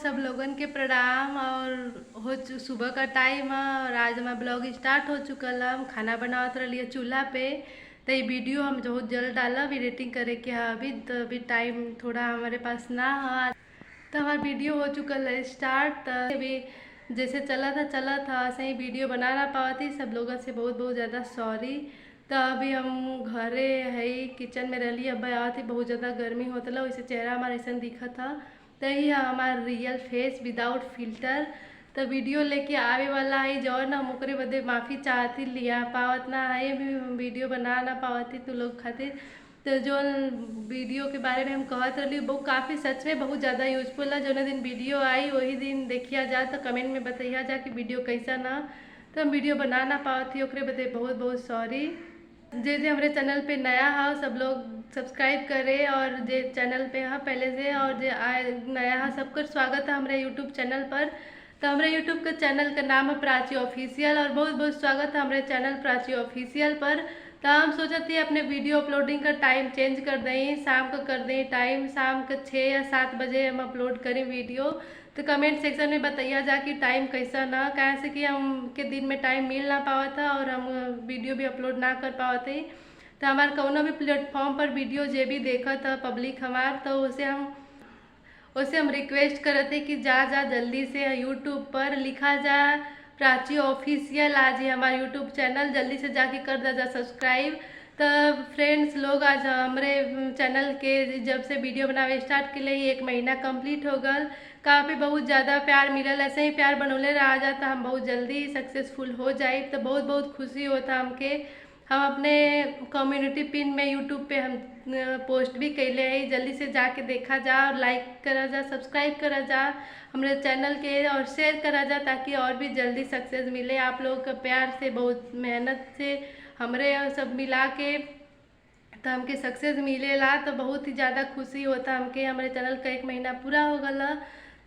सब लोगन के प्रणाम। और सुबह का टाइम है और आज हमारा ब्लॉग स्टार्ट हो चुकल है। हम खाना बनावत रही चूल्हा पे, तो ये वीडियो हम बहुत जल्द डालब एडिटिंग करे के है। अभी टाइम थोड़ा हमारे पास ना है, तो हमारा वीडियो हो चुकल है स्टार्ट। तो अभी जैसे चला था ऐसे ही वीडियो बना ना पावा थी। सब लोगों से बहुत बहुत ज़्यादा सॉरी। तो अभी हम घरे है किचन में रही। अब आवत थी बहुत ज़्यादा गर्मी होता वैसे चेहरा हमारा ऐसा दिखा था। तो ही हमारा रियल फेस विदाउट फिल्टर। तो वीडियो लेके आवे वाला है जौन हम ओकरे बदे माफ़ी चाहती लिया पावत ना है भी वीडियो बना ना पावती तो लोग खातिर। तो जो वीडियो के बारे में हम कहत रही वो काफ़ी सच में बहुत ज़्यादा यूजफुल है। जो दिन वीडियो आई वही दिन देखिया जा तो कमेंट में बताइया जा कि वीडियो कैसा ना। तो हम वीडियो बना ना पावती ओकरे बदे बहुत बहुत सॉरी। जे हमारे चैनल पे नया है सब लोग सब्सक्राइब करे, और जे चैनल पे है पहले से और जे नया है सबका स्वागत है हमारे यूट्यूब चैनल पर। तो हमारे यूट्यूब के चैनल का नाम है प्राची ऑफिशियल, और बहुत बहुत स्वागत है हमारे चैनल प्राची ऑफिशियल पर। तो हम सोचते अपने वीडियो अपलोडिंग का टाइम चेंज कर दें, शाम को कर दें टाइम, शाम के 6 या 7 बजे हम अपलोड करें वीडियो। तो कमेंट सेक्शन में बताइए जा कि टाइम कैसा ना, कहाँ से कि हम के दिन में टाइम मिल ना पावा था और हम वीडियो भी अपलोड ना कर पावा थे। तो हमारे कौनो भी प्लेटफॉर्म पर वीडियो जे भी देखा था पब्लिक हमार, तो उसे हम रिक्वेस्ट करते कि जा जल्दी से यूट्यूब पर लिखा जा प्राची ऑफिशियल। आज ही हमारा यूट्यूब चैनल जल्दी से जाके कर जा सब्सक्राइब। तो फ्रेंड्स लोग आज हमारे चैनल के जब से वीडियो बनावे स्टार्ट के लिए 1 महीना कंप्लीट हो गल। काफ़ी बहुत ज़्यादा प्यार मिलल, ऐसे ही प्यार बनौले रहा जाता हम बहुत जल्दी सक्सेसफुल हो जाए। तो बहुत बहुत खुशी होता हमके। हम अपने कम्युनिटी पिन में यूट्यूब पे हम पोस्ट भी कैले है, जल्दी से जाके देखा जा और लाइक करा जा, सब्सक्राइब करा जा हमारे चैनल के और शेयर करा जा, ताकि और भी जल्दी सक्सेस मिले। आप लोगों का प्यार से बहुत मेहनत से हमरे सब मिला के तो हमके सक्सेस मिलेला। तो बहुत ही ज़्यादा खुशी होता हमके। हमारे चैनल का 1 महीना पूरा हो गला।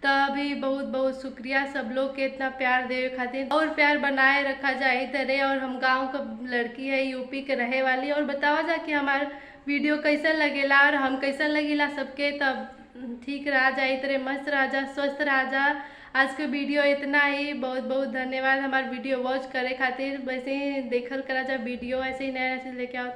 तो अभी बहुत बहुत शुक्रिया सब लोग के इतना प्यार देवे खातिर, और प्यार बनाए रखा जाए तरह। और हम गांव का लड़की है, यूपी के रहे वाली, और बतावा जा कि हमार वीडियो कैसा लगेला और हम कैसा लगेला सबके। तब ठीक रहा जाए तरह, मस्त रहा जा, स्वस्थ रहा जा। आज के वीडियो इतना ही, बहुत बहुत धन्यवाद हमारे वीडियो वॉच करे खातिर। वैसे ही देखल करा जा वीडियो, ऐसे ही नया चीज़ लेके आओ।